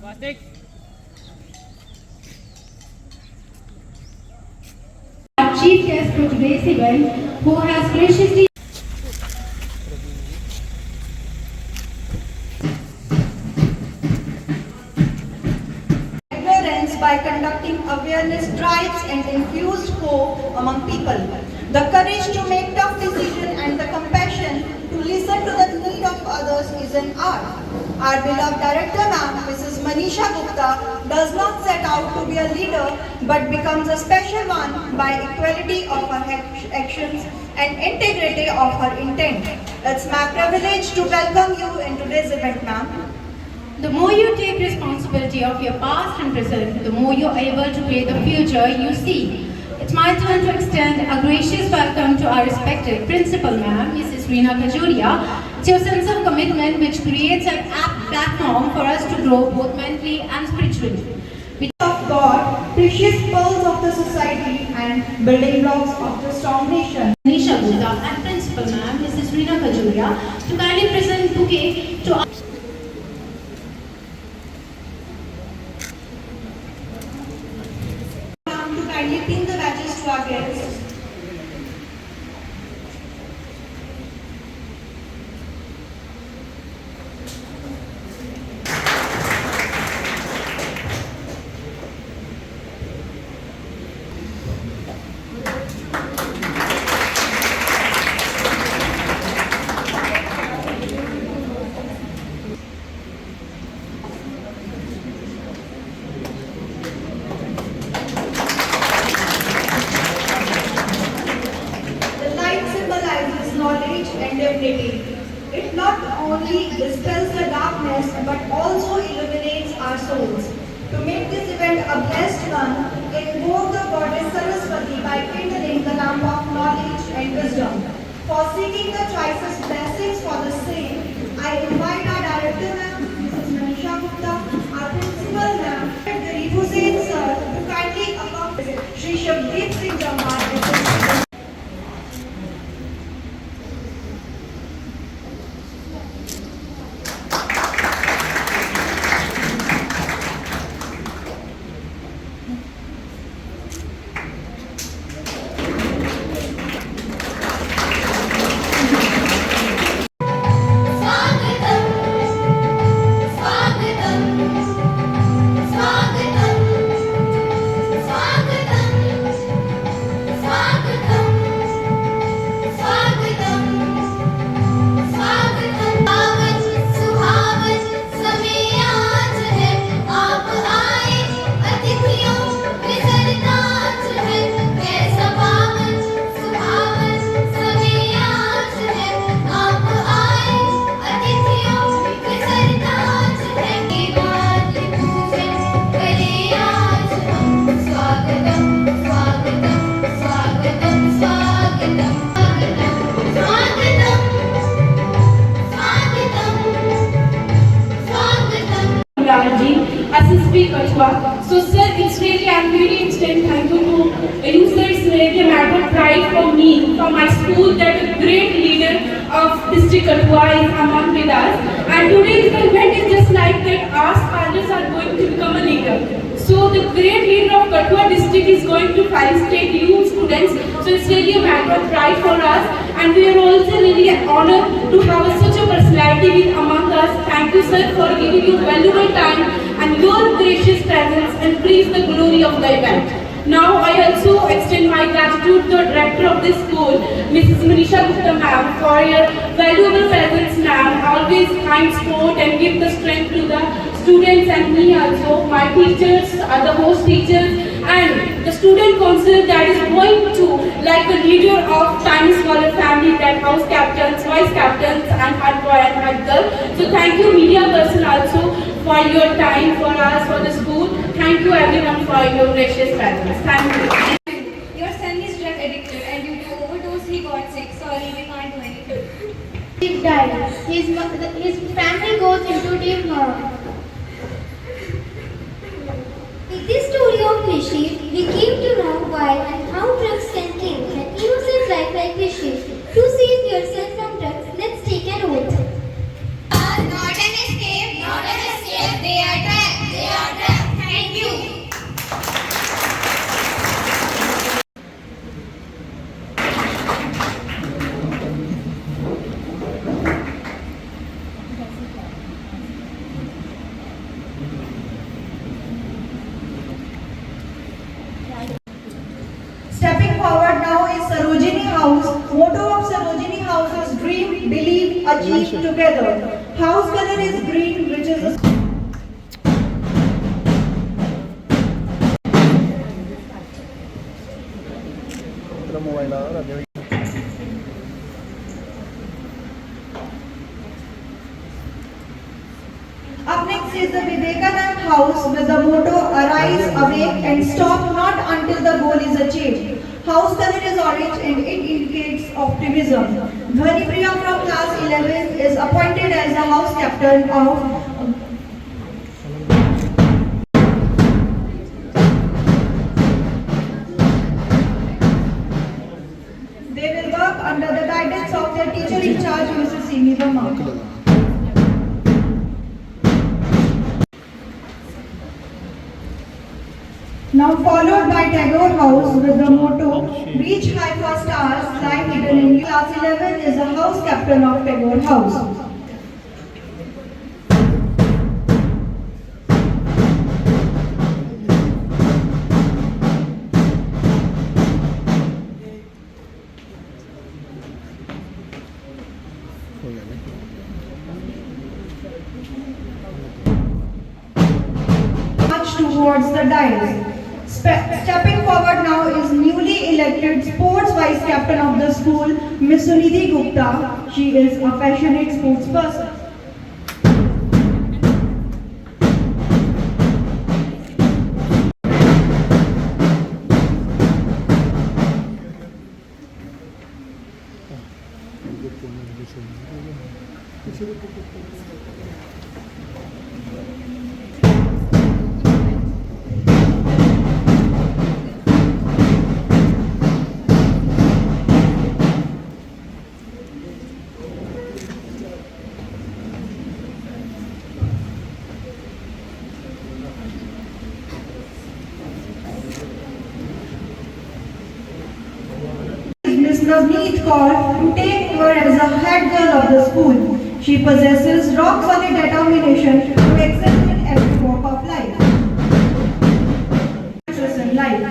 Our chief guest for today's event, who has graciously ignorance by conducting awareness drives and infused hope among people. The courage to make tough decisions and the compassion to listen to the need of others is an art. Our beloved director ma'am, Mrs. Manisha Gupta, does not set out to be a leader but becomes a special one by equality of her actions and integrity of her intent. It's my privilege to welcome you in today's event, ma'am. The more you take responsibility of your past and present, the more you're able to create the future you see. It's my turn to extend a gracious welcome to our respected principal ma'am, Mrs. Reena Khajuria. It's your sense of commitment which creates an apt platform for us to grow both mentally and spiritually. Of God, precious pearls of the society and building blocks of the strong nation. Manisha Gupta and principal ma'am, Mrs. Reena Khajuria, to kindly present bouquet to our To kindly pin the badges to our guests. Knowledge and dignity. It not only dispels the darkness but also illuminates our souls. To make this event a blessed one, invoke the goddess Saraswati by kindling the lamp of knowledge and wisdom. For seeking the choicest blessings for the same, I invite our director ma'am, Mrs. Manisha Gupta, our principal ma'am, Garib Hussain sir, to kindly accompany Shri Shabdeep Singh Jamar. So sir, it's really, I'm really extending thank you to you sir. It's really a matter of pride for me, for my school, that a great leader of district Kathua is among with us. And today's event is just like that, our aspirants are going to become a leader. So the great leader of Kathua district is going to felicitate you students. So it's really a matter of pride for us. And we are also really honored to have such a personality with among us. Thank you sir for giving your valuable time and your gracious presence and praise the glory of the event. Now I also extend my gratitude to the director of this school, Mrs. Manisha Gupta ma'am, for your valuable presence ma'am, always kind sport and give the strength to the students and me also, my teachers, the host teachers and the student council that is going to like the leader of Tiny Scholar family, that house captains, vice captains and head boy and head girl. So thank you media person also for your time for us, for the school. Thank you everyone for your gracious presence. Thank you. Your son is drug addicted and due to overdose he got sick. Sorry, we can't do anything. He died. His family goes into deep mourning. With this story of mischief, we came to know why and how drugs can kill an innocent life like mischief. To save yourself from drugs, let's take an oath. Not an escape, they are trapped. Motto of Sarojini House is dream, believe, achieve together. House color is green, which is a Up next is the Vivekanand House with the motto Arise, Awake and Stop not until the goal is achieved. House color is orange and it indicates optimism. Dhwani Priya from class 11 is appointed as the house captain of They will work under the guidance of their teacher in charge, Mrs. Simi Verma. Now followed by Tagore House with the motto Reach high for stars, lie hidden in you. Class 11 is the house captain of Tagore House. March towards the dais. Stepping forward now is newly elected sports vice captain of the school, Miss Sunidhi Gupta. She is a passionate sports person. Miss Navneet Kaur to take over as the head girl of the school. She possesses rock solid determination to excel in every walk of life. Success in life.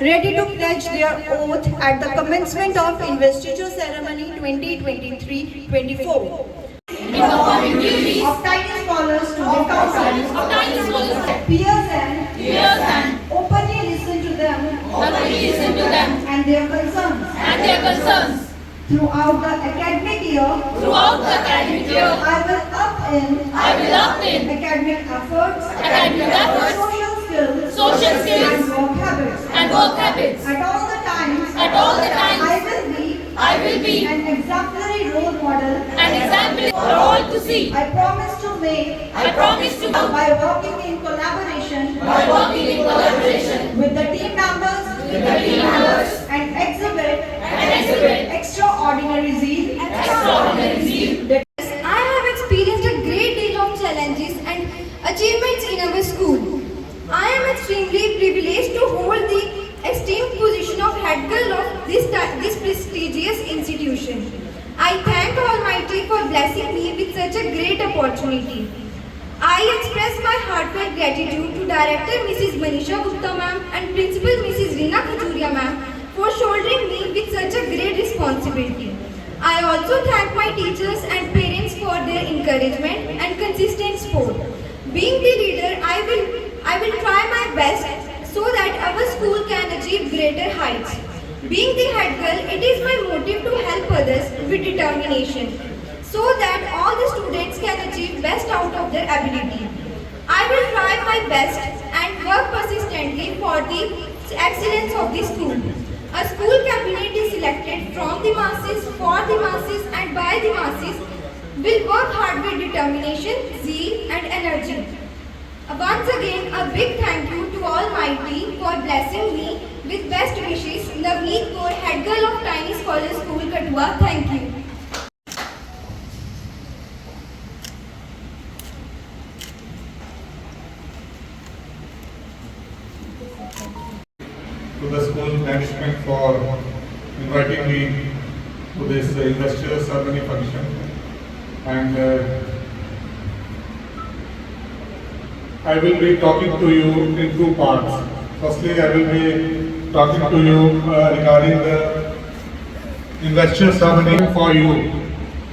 Ready to pledge their oath at the commencement of investiture ceremony 2023-24. Of tiny scholars to the council, peers and openly listen to them and their concerns. Throughout the academic year, I will up in academic efforts, social skills, and work habits. At all the times, I will be an exemplary role model for all to see. I promise to make by working in collaboration with the team members and exhibit extraordinary zeal. I have experienced a great deal of challenges and achievements in our school. I am extremely privileged to hold the esteemed position of head girl of this prestigious institution. I thank Almighty for blessing me with such a great opportunity. I express my heartfelt gratitude to Director Mrs. Manisha Gupta ma'am and Principal Mrs. Reena Khajuria ma'am for shouldering me with such a great responsibility. I also thank my teachers and parents for their encouragement and consistent support. Being the leader, I will try my best so that our school can achieve greater heights. Being the head girl, it is my motive to help others with determination so that all the students can achieve best out of their ability. I will try my best and work persistently for the excellence of the school. A school cabinet is selected from the masses, for the masses and by the masses will work hard with determination, zeal and energy. Once again, a big thank you to Almighty for blessing me With best wishes, Navneet Kaur, head girl of Tiny Scholar School, Kathua. Thank you. To the school management for inviting me to this industrial ceremony function, and I will be talking to you in two parts. Firstly, I will be talking to you regarding the industrial ceremony for you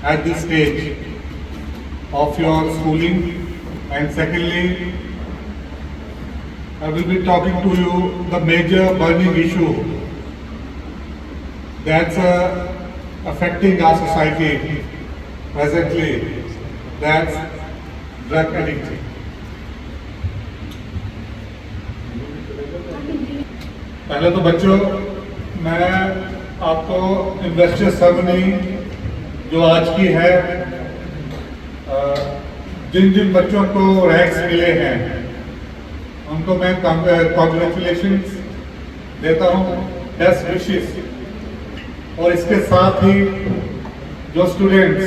at this stage of your schooling, and secondly, I will be talking to you the major burning issue that's affecting our society presently, that's drug addiction. पहले तो बच्चों, मैं आपको investor ceremony जो आज की है, जिन जिन बच्चों को रैंक्स मिले हैं उनको मैं कॉन्ग्रेचुलेशंस देता हूँ, बेस्ट विशेस। और इसके साथ ही जो स्टूडेंट्स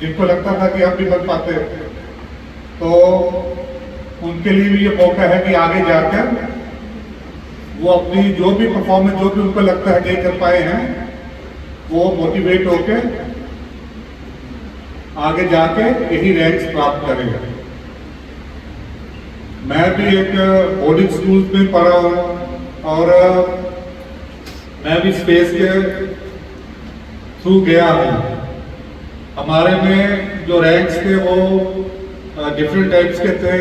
जिनको लगता था कि हम भी बन पाते, तो उनके लिए भी ये मौका है कि आगे जाकर वो अपनी जो भी परफॉर्मेंस, जो भी उनको लगता है नहीं कर पाए हैं, वो मोटिवेट होकर आगे जाके यही रैंक्स प्राप्त करेंगे। मैं भी एक बोर्डिंग स्कूल में पढ़ा हूँ और मैं भी स्पेस के थ्रू गया हूँ। हमारे में जो रैंक्स थे वो डिफरेंट टाइप्स के थे,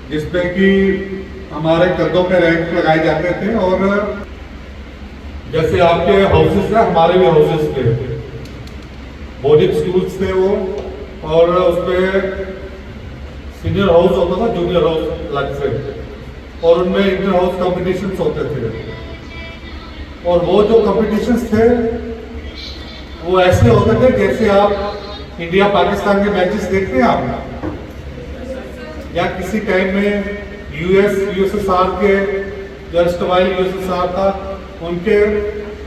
जिसमें कि हमारे कदों पे रैंक लगाए जाते थे, और जैसे आपके हाउसेस थे, हमारे भी हाउसेस थे, बोर्डिंग स्कूल्स थे वो, और उसमें सीनियर हाउस होता था, जूनियर हाउस अलग से, और उनमें इंटर हाउस कॉम्पिटिशन्स होते थे। और वो जो कॉम्पिटिशन्स थे वो ऐसे होते थे जैसे आप इंडिया पाकिस्तान के मैचेस देखते हैं आप, या किसी टाइम में यूएसएसआर के, जो स्टवाइल यूएसएसआर था, उनके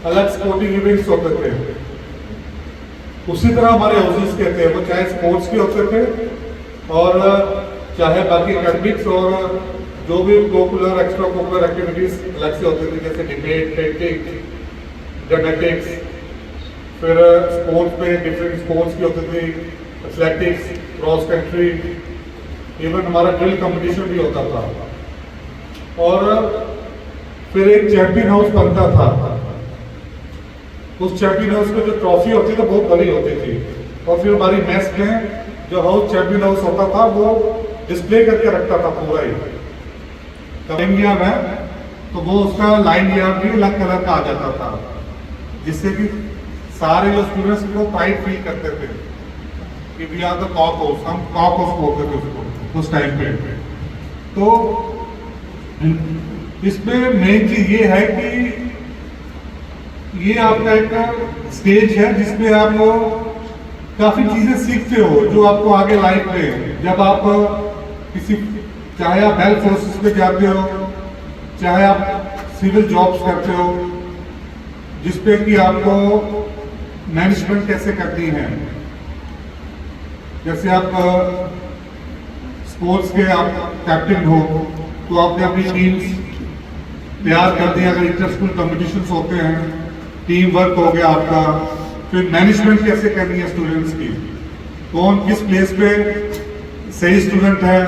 अलग स्पोर्टिंग इवेंट्स होते थे। उसी तरह हमारे हाउसेस के थे, वो चाहे स्पोर्ट्स के होते थे और चाहे बाकी एकेडमिक्स और जो भी कोकुलर एक्स्ट्रा कोकुलर एक्टिविटीज अलग से होते थे, जैसे डिबेट, पेंटिंग, ड्रामेटिक्स, फिर स्पोर्ट्स में डिफरेंट स्पोर्ट्स की होती थी, एथलेटिक्स, क्रॉस कंट्री, इवन हमारा ड्रिल कंपटीशन भी होता था। और फिर एक चैंपियन हाउस बनता था। उस चैंपियन हाउस में जो ट्रॉफी होती थी बहुत बड़ी होती थी, और फिर हमारी मैच में जो हाउस चैंपियन हाउस होता था वो डिस्प्ले करके रखता था पूरा ही इंडिया में, तो वो उसका लाइन यार्ड भी अलग कलर का आ जाता था, जिससे कि सारे जो स्टूडेंट्स को प्राइड फील करते थे कि we are the cock house, हम कॉक हाउस बोलते थे उसको उस टाइम पे। तो इसमें मेन चीज ये है कि ये आपका एक स्टेज है जिसमें आप काफी चीजें सीखते हो, जो आपको आगे लाइफ में, जब आप किसी, चाहे आप हेल्थ फोर्सेस में जाते हो, चाहे आप सिविल जॉब्स करते हो, जिसपे कि आपको मैनेजमेंट कैसे करनी है। जैसे आप स्पोर्ट्स के आप कैप्टन हो, तो आपने अपनी टीम्स तैयार कर दी, अगर इंटर स्कूल कॉम्पिटिशन्स होते हैं, टीम वर्क हो गया आपका। फिर मैनेजमेंट कैसे करनी है स्टूडेंट्स की, कौन किस प्लेस पे सही स्टूडेंट है,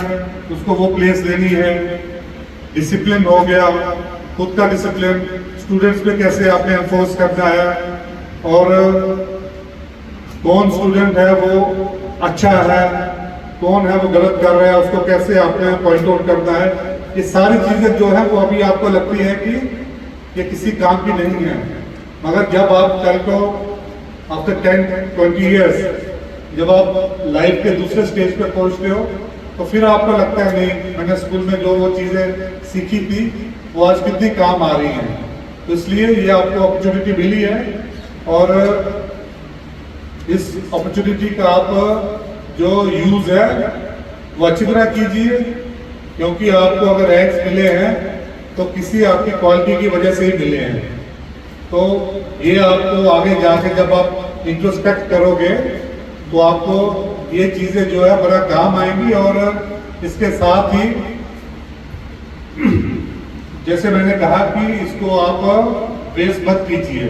उसको वो प्लेस लेनी है। डिसिप्लिन हो गया, खुद का डिसिप्लिन, स्टूडेंट्स पे कैसे आपने एनफोर्स करना है, और कौन स्टूडेंट है वो अच्छा है, कौन है वो गलत कर रहा है, उसको कैसे आपने पॉइंट आउट करना है। ये सारी चीजें जो है वो अभी आपको लगती है कि ये किसी काम की नहीं है, मगर जब आप कल को आफ्टर 10-20 ईयर्स जब आप लाइफ के दूसरे स्टेज पे पहुंचते हो, तो फिर आपको लगता है नहीं, मैंने स्कूल में जो वो चीजें सीखी थी वो आज कितनी काम आ रही हैं। तो इसलिए ये आपको अपॉर्चुनिटी मिली है, और इस अपॉर्चुनिटी का आप जो यूज है वो अच्छी तरह कीजिए, क्योंकि आपको अगर रैंक्स मिले हैं तो किसी आपकी क्वालिटी की वजह से ही मिले हैं। तो ये आपको आगे जाके जब आप इंट्रोस्पेक्ट करोगे तो आपको ये चीज़ें जो है बड़ा काम आएंगी। और इसके साथ ही जैसे मैंने कहा कि इसको आप वेस्ट मत कीजिए,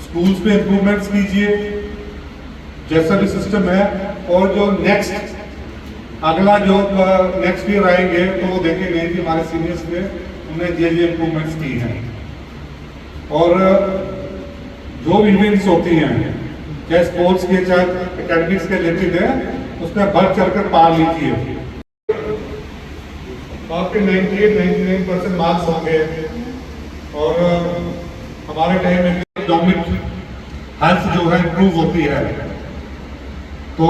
स्कूल्स में इम्प्रूवमेंट्स कीजिए जैसा भी सिस्टम है। और जो नेक्स्ट अगला जो नेक्स्ट ईयर आएंगे तो वो देखेंगे कि हमारे सीनियर्स ने उन्हें ये इम्प्रूवमेंट्स की हैं। और जो भी इवेंट्स होती हैं चाहे स्पोर्ट्स के चाहे एकेडमिक्स के रिलेटेड है उसमें बढ़ चढ़कर पार लीजिए। आपके 98-99% मार्क्स होंगे। और हमारे टाइम में इकोनॉमिक हेल्थ जो है इम्प्रूव होती है तो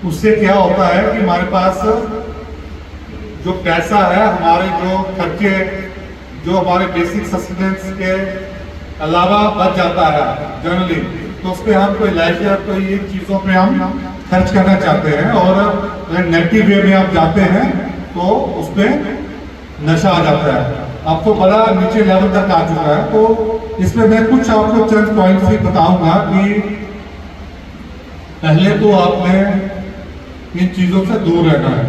उससे क्या होता है कि हमारे पास जो पैसा है, हमारे जो खर्चे जो हमारे बेसिक सस्टेनेंस के अलावा बच जाता है जनरली, तो उस पर हम कोई लाइफ या कोई इन चीज़ों पे हम खर्च करना चाहते हैं। और अगर नेगेटिव वे में आप जाते हैं तो उस पर नशा आ जाता है। अब तो बड़ा नीचे लेवल तक आ चुका है। तो इसमें मैं कुछ आपको चंद पॉइंट्स ही बताऊंगा कि पहले तो आपने इन चीज़ों से दूर रहना है।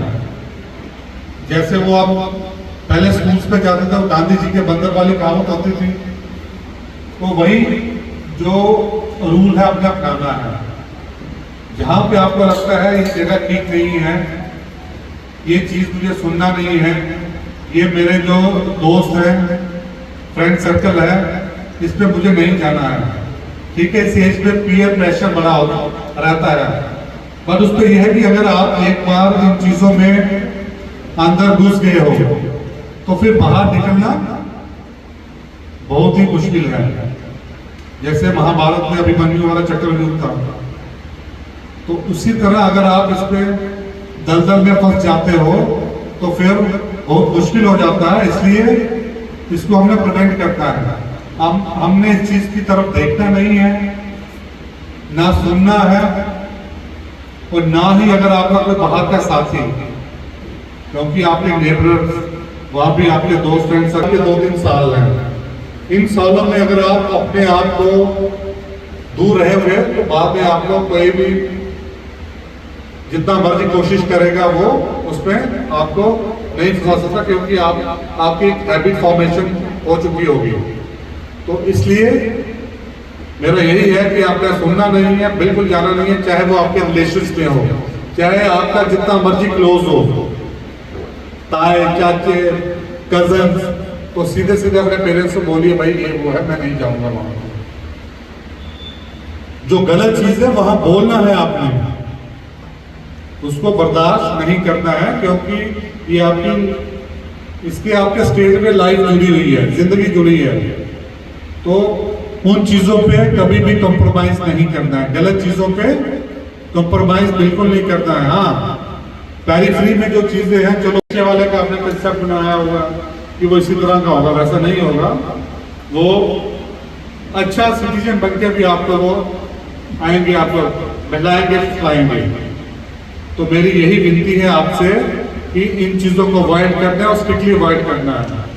जैसे वो आप पहले स्कूल्स पे जाते थे, गांधी जी के बंदर वाली कहावत होती थी, तो वही जो रूल है अपने अपनाना है। जहाँ पे आपको लगता है ये जगह ठीक नहीं है, ये चीज़ मुझे सुनना नहीं है, ये मेरे जो दोस्त हैं, फ्रेंड सर्कल है, इस पे मुझे नहीं जाना है। ठीक है, इस एज पे पीयर प्रेशर बड़ा रहता है, पर उस पर यह है कि अगर आप एक बार इन चीज़ों में अंदर घुस गए हो तो फिर बाहर निकलना बहुत ही मुश्किल है। जैसे महाभारत में अभिमन्यु वाला चक्रव्यूह था, तो उसी तरह अगर आप इस पे दलदल में फंस जाते हो तो फिर बहुत मुश्किल हो जाता है। इसलिए इसको हमने प्रिवेंट करना है। हमने इस चीज की तरफ देखना नहीं है, ना सुनना है, और ना ही अगर आपका कोई बाहर का साथी, क्योंकि आपके नेबर्स वहां भी आपके दोस्त फ्रेंड्स सबके 2-3 साल हैं, इन सालों में अगर आप अपने आप को दूर रहे हुए तो बाद में आपको कोई भी जितना मर्जी कोशिश करेगा वो उसमें आपको नहीं फंसा सकता, क्योंकि आपकी एक हैबिट फॉर्मेशन हो चुकी होगी। तो इसलिए मेरा यही है कि आपने सुनना नहीं है, बिल्कुल जाना नहीं है, चाहे वो आपके रिलेशंस में हो, चाहे आपका जितना मर्जी क्लोज हो, ताए चाचे कजन्स, तो सीधे सीधे अपने पेरेंट्स को बोलिए भाई ये वो है, मैं नहीं जाऊंगा वहां। जो गलत चीज है वहां बोलना है आपने, उसको बर्दाश्त नहीं करना है, क्योंकि ये आपकी इसके आपके स्टेज में लाइफ जुड़ी हुई है, जिंदगी जुड़ी है। तो उन चीजों पे कभी भी कॉम्प्रोमाइज नहीं करना है, गलत चीजों पे कॉम्प्रोमाइज बिल्कुल नहीं करना है। हाँ, पेरिफेरी में जो चीजें हैं, चलो पीछे वाले का आपने कंसेप्ट बनाया होगा कि वो इसी तरह का होगा, वैसा नहीं होगा। वो अच्छा सिटीजन बन के भी आपको वो आएंगे, आपको बहलाएंगे खिलाएंगे। तो मेरी यही विनती है आपसे कि इन चीजों को अवॉइड करना है और स्ट्रिक्टली अवॉइड करना है।